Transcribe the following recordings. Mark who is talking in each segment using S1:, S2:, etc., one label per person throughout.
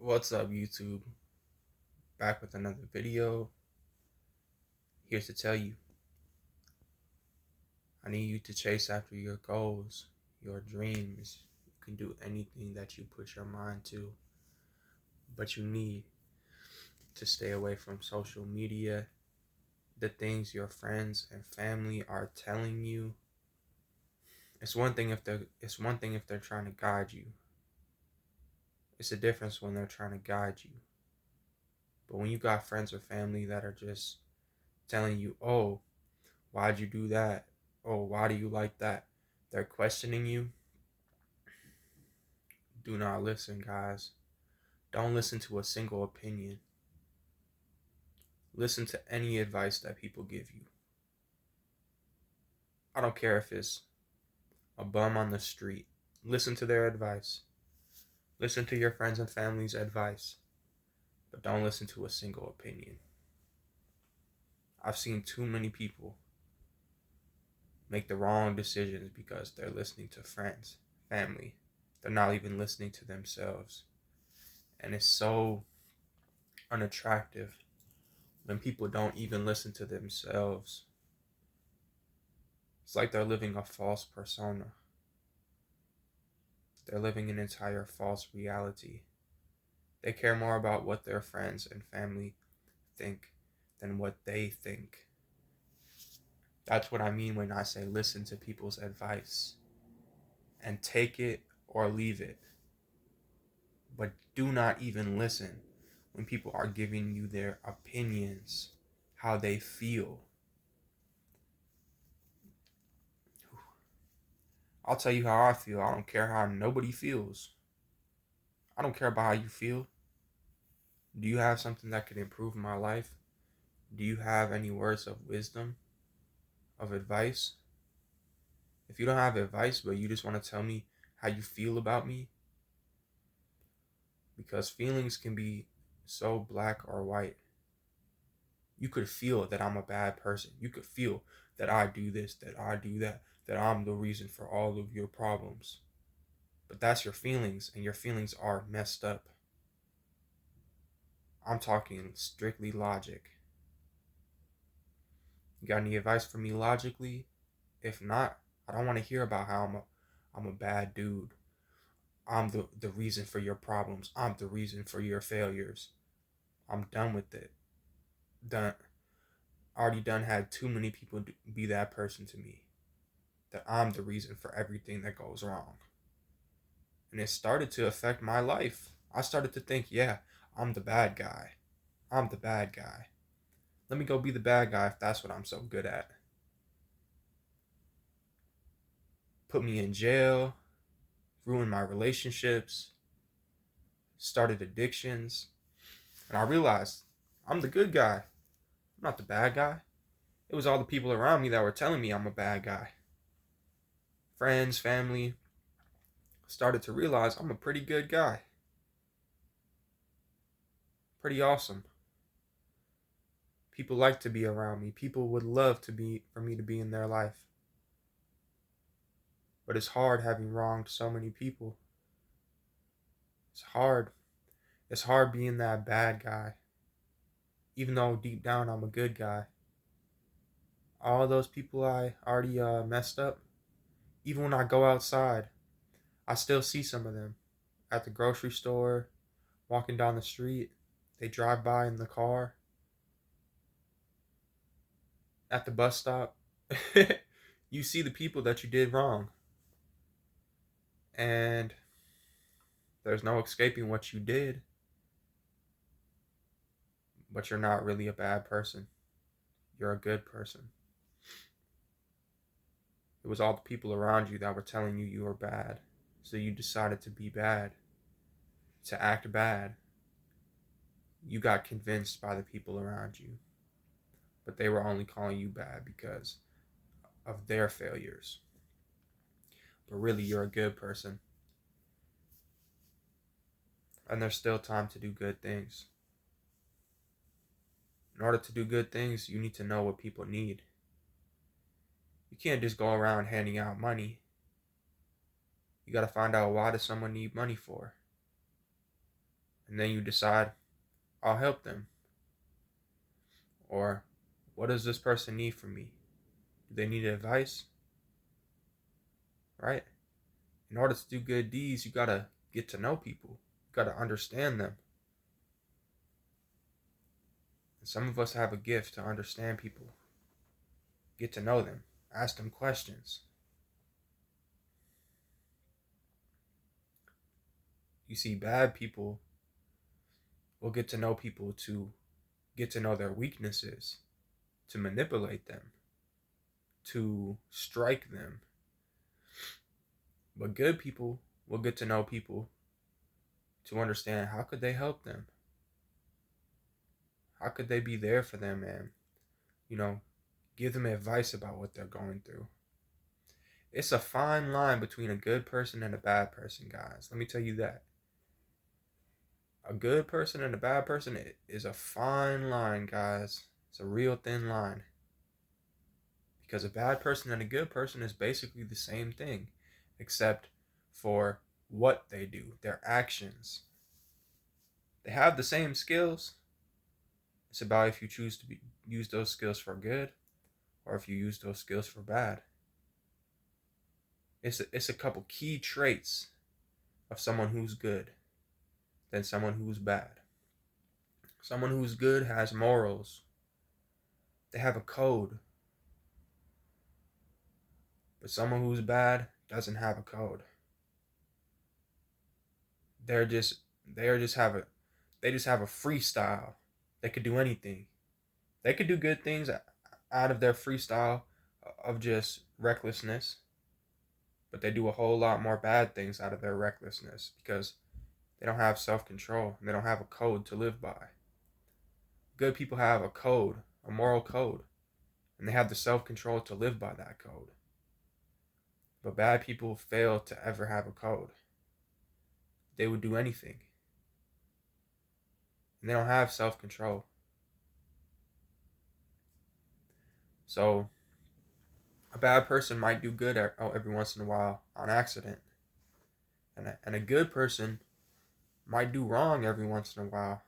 S1: What's up, YouTube? Back with another video. Here's to tell you, I need you to chase after your goals, your dreams. You can do anything that you put your mind to, but you need to stay away from social media, the things your friends and family are telling you. It's one thing if they're trying to guide you. It's a difference when they're trying to guide you. But when you got friends or family that are just telling you, "Oh, why'd you do that? Oh, why do you like that?" They're questioning you. Do not listen, guys. Don't listen to a single opinion. Listen to any advice that people give you. I don't care if it's a bum on the street. Listen to their advice. Listen to your friends and family's advice. But don't listen to a single opinion. I've seen too many people make the wrong decisions because they're listening to friends, family. They're not even listening to themselves. And it's so unattractive when people don't even listen to themselves. It's like they're living a false persona. They're living an entire false reality. They care more about what their friends and family think than what they think. That's what I mean when I say listen to people's advice and take it or leave it. But do not even listen when people are giving you their opinions, how they feel. I'll tell you how I feel. I don't care how nobody feels. I don't care about how you feel. Do you have something that could improve my life? Do you have any words of wisdom, of advice? If you don't have advice, but you just want to tell me how you feel about me, because feelings can be so black or white. You could feel that I'm a bad person. You could feel that I do this, that I do that, that I'm the reason for all of your problems. But that's your feelings, and your feelings are messed up. I'm talking strictly logic. You got any advice for me logically? If not, I don't want to hear about how I'm a bad dude. I'm the reason for your problems. I'm the reason for your failures. I'm done with it. Done. Already done had too many people be that person to me. That I'm the reason for everything that goes wrong. And it started to affect my life. I started to think, yeah, I'm the bad guy. I'm the bad guy. Let me go be the bad guy if that's what I'm so good at. Put me in jail, ruin my relationships, started addictions. And I realized I'm the good guy. I'm not the bad guy. It was all the people around me that were telling me I'm a bad guy. Friends, family, started to realize I'm a pretty good guy. Pretty awesome. People like to be around me. People would love for me to be in their life. But it's hard having wronged so many people. It's hard. It's hard being that bad guy. Even though deep down I'm a good guy. All those people I already messed up, even when I go outside, I still see some of them. At the grocery store, walking down the street, they drive by in the car, at the bus stop. You see the people that you did wrong. And there's no escaping what you did. But you're not really a bad person. You're a good person. It was all the people around you that were telling you you were bad. So you decided to be bad, to act bad. You got convinced by the people around you. But they were only calling you bad because of their failures. But really, you're a good person. And there's still time to do good things. In order to do good things, you need to know what people need. You can't just go around handing out money. You got to find out, why does someone need money for? And then you decide, I'll help them. Or, what does this person need from me? Do they need advice? Right? In order to do good deeds, you gotta get to know people. You gotta understand them. And some of us have a gift to understand people, get to know them, ask them questions. You see, bad people will get to know people to get to know their weaknesses, to manipulate them, to strike them. But good people will get to know people to understand how could they help them? How could they be there for them and, you know, give them advice about what they're going through? It's a fine line between a good person and a bad person, guys. Let me tell you that. A good person and a bad person is a fine line, guys. It's a real thin line. Because a bad person and a good person is basically the same thing, except for what they do, their actions. They have the same skills. It's about if you choose to use those skills for good or if you use those skills for bad. It's a couple key traits of someone who's good than someone who's bad. Someone who's good has morals. They have a code. But someone who's bad doesn't have a code. They're just they just have a they just have a freestyle. They could do anything. They could do good things out of their freestyle of just recklessness, but they do a whole lot more bad things out of their recklessness because they don't have self-control and they don't have a code to live by. Good people have a code, a moral code, and they have the self-control to live by that code. But bad people fail to ever have a code. They would do anything. And they don't have self-control. So, a bad person might do good every once in a while on accident. And a good person might do wrong every once in a while,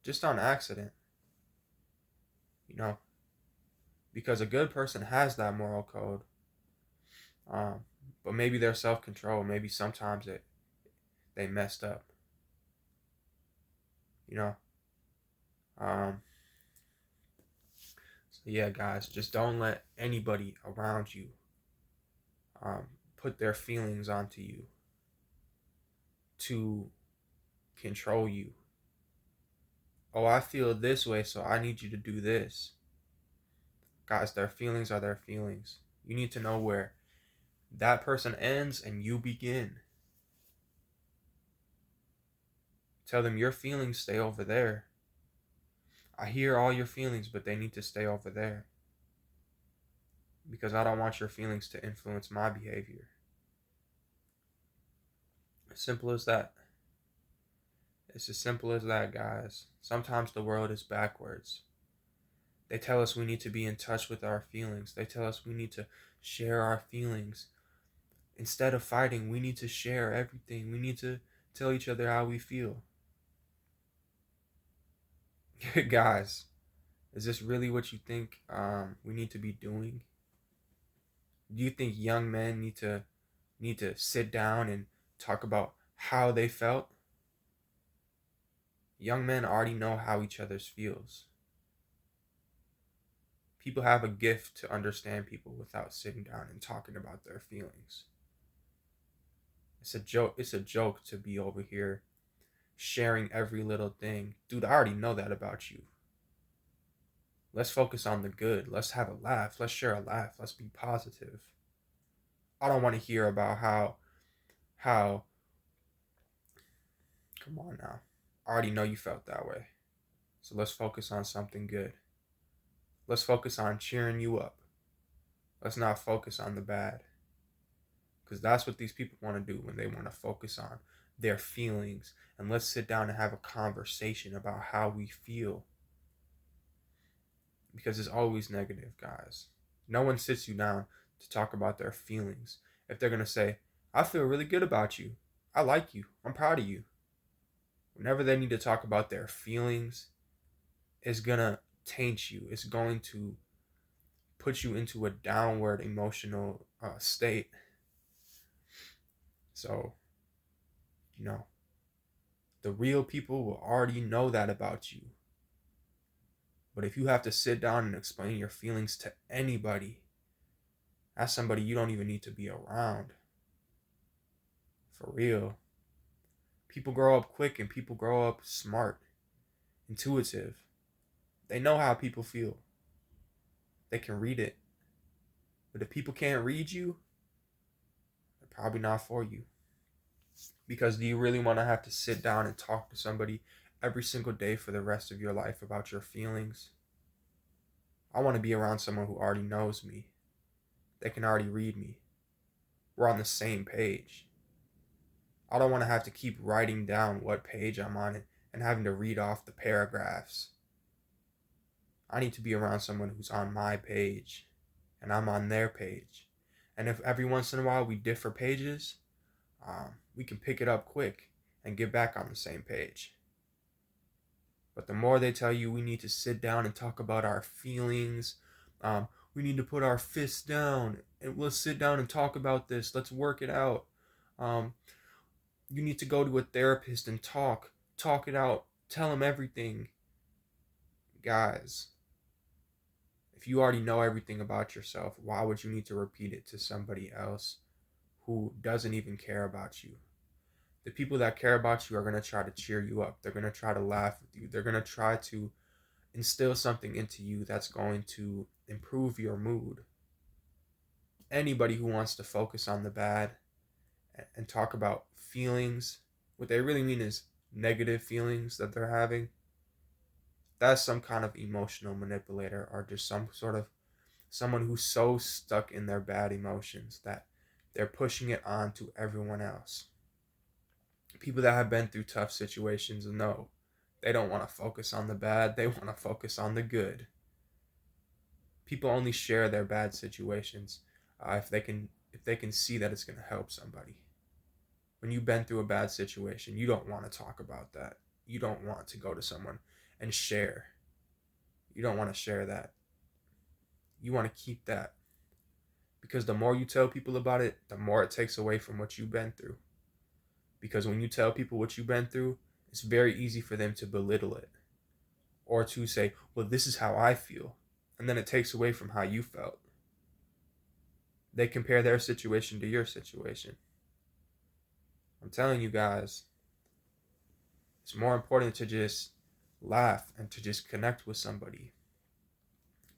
S1: just on accident. You know, because a good person has that moral code. But maybe their self-control, maybe sometimes they messed up. You know. So yeah, guys, just don't let anybody around you put their feelings onto you to control you. Oh, I feel this way, so I need you to do this. Guys, their feelings are their feelings. You need to know where that person ends and you begin. Tell them your feelings stay over there. I hear all your feelings, but they need to stay over there. Because I don't want your feelings to influence my behavior. As simple as that. It's as simple as that, guys. Sometimes the world is backwards. They tell us we need to be in touch with our feelings. They tell us we need to share our feelings. Instead of fighting, we need to share everything. We need to tell each other how we feel. Guys, is this really what you think we need to be doing? Do you think young men need to sit down and talk about how they felt? Young men already know how each other's feels. People have a gift to understand people without sitting down and talking about their feelings. It's a joke. It's a joke to be over here sharing every little thing. Dude, I already know that about you. Let's focus on the good. Let's have a laugh. Let's share a laugh. Let's be positive. I don't want to hear about how come on now. I already know you felt that way. So let's focus on something good. Let's focus on cheering you up. Let's not focus on the bad. Because that's what these people want to do when they want to focus on their feelings. And let's sit down and have a conversation about how we feel. Because it's always negative, guys. No one sits you down to talk about their feelings. If they're going to say, I feel really good about you. I like you. I'm proud of you. Whenever they need to talk about their feelings, it's gonna taint you. It's going to put you into a downward emotional state. So, you know, the real people will already know that about you. But if you have to sit down and explain your feelings to anybody, that's somebody you don't even need to be around. For real. People grow up quick and people grow up smart, intuitive. They know how people feel. They can read it. But if people can't read you, they're probably not for you. Because do you really want to have to sit down and talk to somebody every single day for the rest of your life about your feelings? I want to be around someone who already knows me. They can already read me. We're on the same page. I don't want to have to keep writing down what page I'm on and having to read off the paragraphs. I need to be around someone who's on my page and I'm on their page. And if every once in a while we differ pages, we can pick it up quick and get back on the same page. But the more they tell you we need to sit down and talk about our feelings, we need to put our fists down and let's sit down and talk about this. Let's work it out. You need to go to a therapist and talk it out. Tell them everything. Guys, if you already know everything about yourself, why would you need to repeat it to somebody else who doesn't even care about you? The people that care about you are going to try to cheer you up. They're going to try to laugh with you. They're going to try to instill something into you that's going to improve your mood. Anybody who wants to focus on the bad and talk about feelings, what they really mean is negative feelings that they're having, that's some kind of emotional manipulator or just some sort of someone who's so stuck in their bad emotions that they're pushing it on to everyone else. People that have been through tough situations know they don't want to focus on the bad, they want to focus on the good. People only share their bad situations if they can see that it's going to help somebody. When you've been through a bad situation, you don't want to talk about that. You don't want to go to someone and share. You don't want to share that. You want to keep that. Because the more you tell people about it, the more it takes away from what you've been through. Because when you tell people what you've been through, it's very easy for them to belittle it. Or to say, well, this is how I feel. And then it takes away from how you felt. They compare their situation to your situation. I'm telling you guys, it's more important to just laugh and to just connect with somebody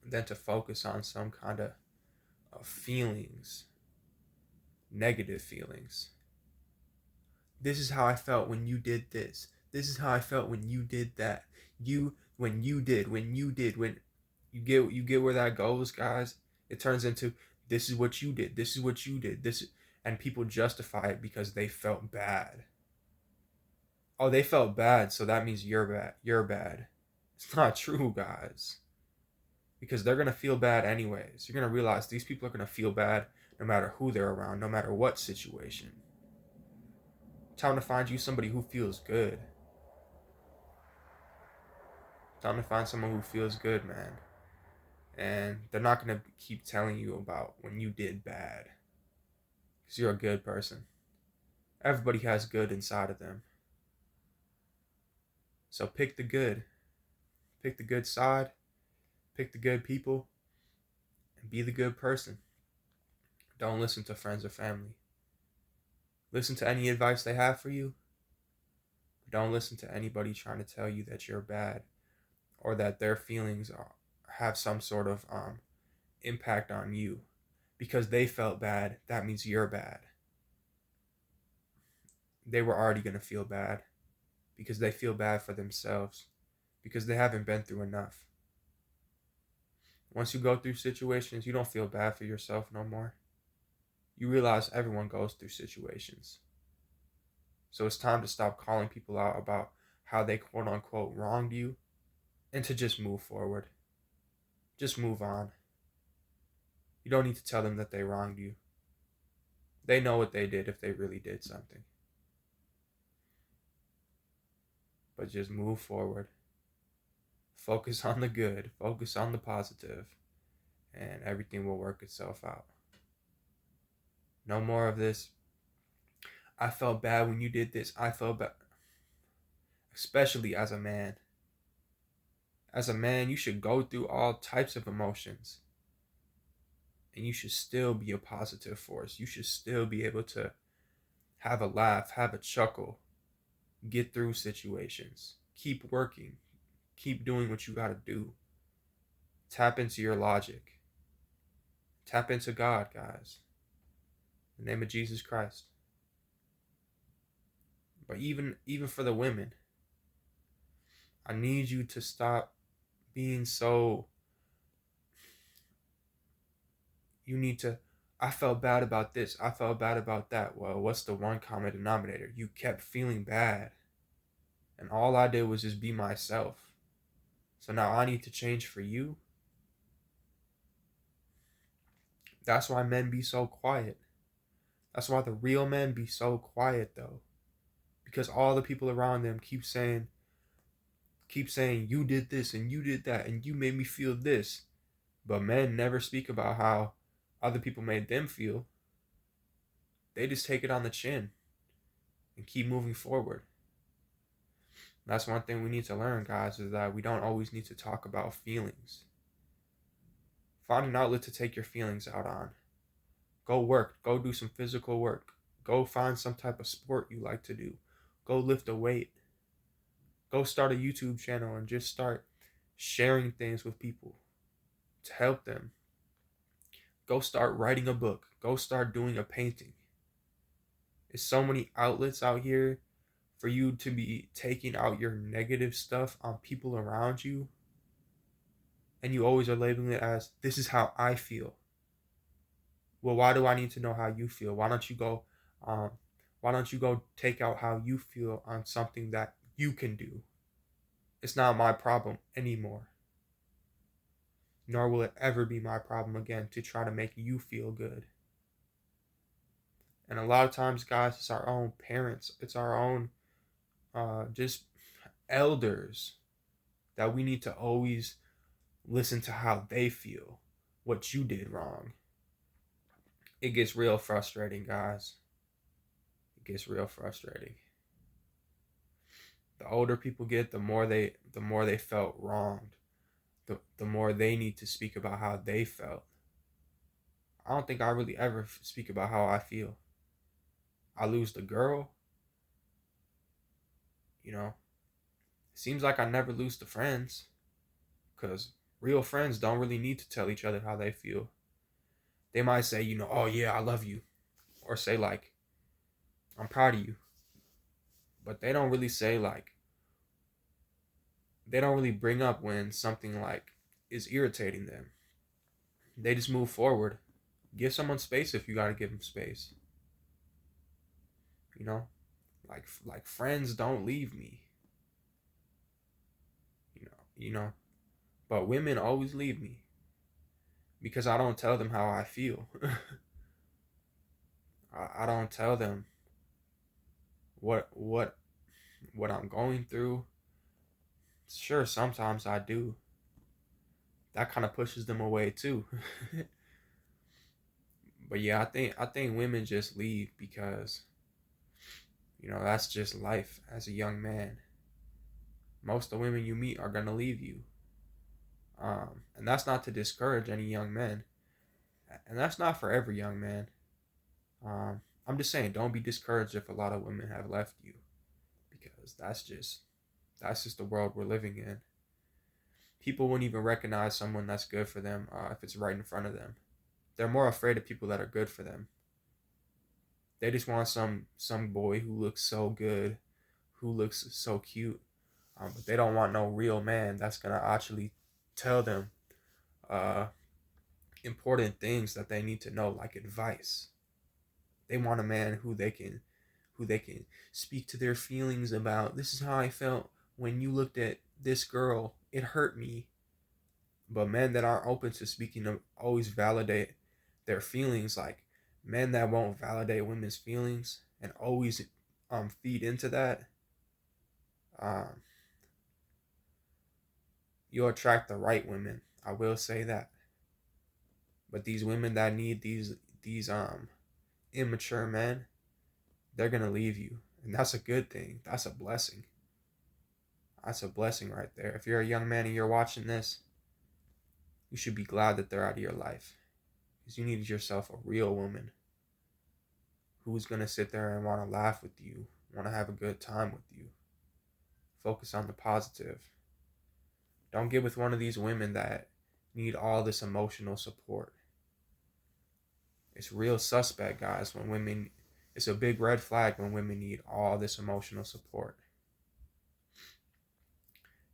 S1: than to focus on some kind of feelings, negative feelings. This is how I felt when you did this. This is how I felt when you did that. When you get where that goes, guys. It turns into this is what you did. This is what you did. And people justify it because they felt bad. Oh, they felt bad, so that means you're bad. You're bad. It's not true, guys. Because they're gonna feel bad anyways. You're gonna realize these people are gonna feel bad no matter who they're around, no matter what situation. Time to find you somebody who feels good. Time to find someone who feels good, man. And they're not going to keep telling you about when you did bad. Because you're a good person. Everybody has good inside of them. So pick the good. Pick the good side. Pick the good people. And be the good person. Don't listen to friends or family. Listen to any advice they have for you. But don't listen to anybody trying to tell you that you're bad. Or that their feelings have some sort of impact on you. Because they felt bad, that means you're bad. They were already going to feel bad. Because they feel bad for themselves. Because they haven't been through enough. Once you go through situations, you don't feel bad for yourself no more. You realize everyone goes through situations. So it's time to stop calling people out about how they quote unquote wronged you and to just move forward. Just move on. You don't need to tell them that they wronged you. They know what they did if they really did something. but just move forward. Focus on the good, focus on the positive, and everything will work itself out. No more of this. I felt bad when you did this. I felt bad. Especially as a man. As a man, you should go through all types of emotions. And you should still be a positive force. You should still be able to have a laugh, have a chuckle, get through situations. Keep working. Keep doing what you got to do. Tap into your logic. Tap into God, guys. In the name of Jesus Christ. But even for the women, I need you to stop being so. You need to. I felt bad about this. I felt bad about that. Well, what's the one common denominator? You kept feeling bad. And all I did was just be myself. So now I need to change for you. That's why men be so quiet. That's why the real men be so quiet, though. Because all the people around them keep saying, you did this and you did that and you made me feel this. But men never speak about how other people made them feel. They just take it on the chin and keep moving forward. That's one thing we need to learn, guys, is that we don't always need to talk about feelings. Find an outlet to take your feelings out on. Go work. Go do some physical work. Go find some type of sport you like to do. Go lift a weight. Go start a YouTube channel and just start sharing things with people to help them. Go start writing a book. Go start doing a painting. There's so many outlets out here for you to be taking out your negative stuff on people around you. And you always are labeling it as, this is how I feel. Well, why do I need to know how you feel? Why don't you go take out how you feel on something that you can do? It's not my problem anymore. Nor will it ever be my problem again to try to make you feel good. And a lot of times, guys, it's our own parents. It's our own just elders that we need to always listen to how they feel, what you did wrong. It gets real frustrating, guys. It gets real frustrating. The older people get, the more they felt wronged. The more they need to speak about how they felt. I don't think I really ever speak about how I feel. I lose the girl. Seems like I never lose the friends. Because real friends don't really need to tell each other how they feel. They might say, oh yeah, I love you. Or say like, I'm proud of you. But they don't really say like, they don't really bring up when something like is irritating them. They just move forward. Give someone space if you gotta give them space. Like friends don't leave me. But women always leave me because I don't tell them how I feel. I don't tell them what I'm going through. Sure, sometimes I do. That kind of pushes them away too. But yeah, I think women just leave because that's just life as a young man. Most of the women you meet are gonna leave you. And that's not to discourage any young men. And that's not for every young man. I'm just saying, don't be discouraged if a lot of women have left you, because that's just the world we're living in. People wouldn't even recognize someone that's good for them if it's right in front of them. They're more afraid of people that are good for them. They just want some boy who looks so good, who looks so cute, but they don't want no real man that's gonna actually tell them important things that they need to know, like advice. They want a man who they can speak to their feelings about. This is how I felt when you looked at this girl. It hurt me. But men that aren't open to speaking to always validate their feelings, like men that won't validate women's feelings and always feed into that. You'll attract the right women. I will say that. But these women that need these immature men, they're gonna leave you. And that's a good thing. That's a blessing. That's a blessing right there. If you're a young man and you're watching this, you should be glad that they're out of your life. Because you need yourself a real woman who's gonna sit there and wanna laugh with you, wanna have a good time with you. Focus on the positive. Don't get with one of these women that need all this emotional support. It's real suspect, guys, when women, it's a big red flag when women need all this emotional support.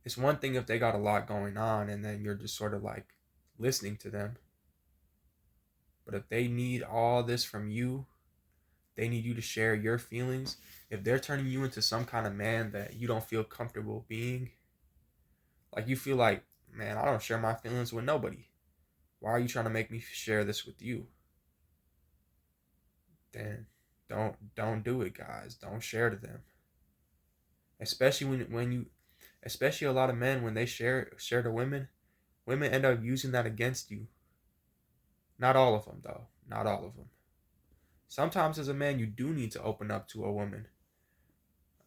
S1: It's one thing if they got a lot going on and then you're just sort of like listening to them. But if they need all this from you, they need you to share your feelings. If they're turning you into some kind of man that you don't feel comfortable being, like you feel like, man, I don't share my feelings with nobody. Why are you trying to make me share this with you? Then don't do it, guys. Don't share to them. Especially when you especially a lot of men when they share to women, women end up using that against you. Not all of them though. Not all of them. Sometimes as a man you do need to open up to a woman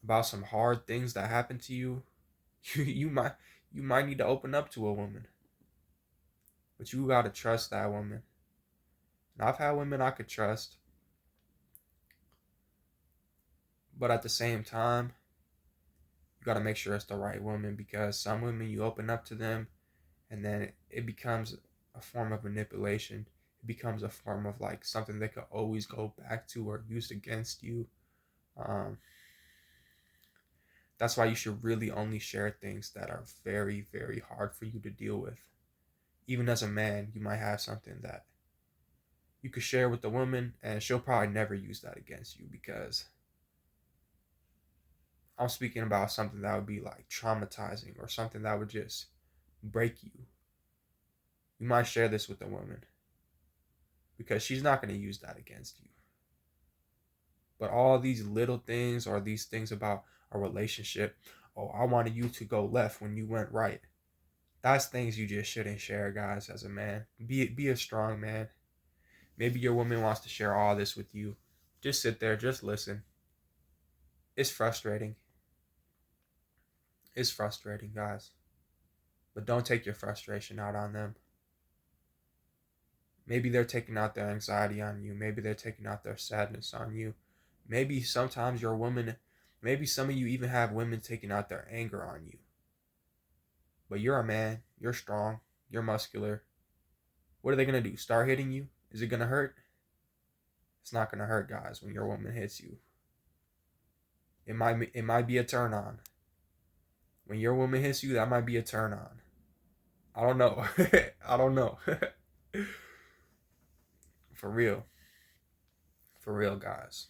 S1: about some hard things that happen to you. You might need to open up to a woman. But you gotta trust that woman. And I've had women I could trust, but at the same time, you gotta make sure it's the right woman because some women you open up to them and then it becomes a form of manipulation. It becomes a form of like something they could always go back to or use against you. Um, that's why you should really only share things that are very, very hard for you to deal with. Even as a man, you might have something that you could share with the woman, and she'll probably never use that against you because I'm speaking about something that would be like traumatizing or something that would just break you. You might share this with a woman because she's not going to use that against you. But all these little things or these things about a relationship, oh, I wanted you to go left when you went right. That's things you just shouldn't share, guys, as a man. Be a strong man. Maybe your woman wants to share all this with you. Just sit there, just listen. It's frustrating. It's frustrating, guys. But don't take your frustration out on them. Maybe they're taking out their anxiety on you. Maybe they're taking out their sadness on you. Maybe sometimes your woman, maybe some of you even have women taking out their anger on you. But you're a man. You're strong. You're muscular. What are they going to do? Start hitting you? Is it going to hurt? It's not going to hurt, guys, when your woman hits you. It might be a turn on. When your woman hits you, that might be a turn on. I don't know. I don't know. For real. For real, guys.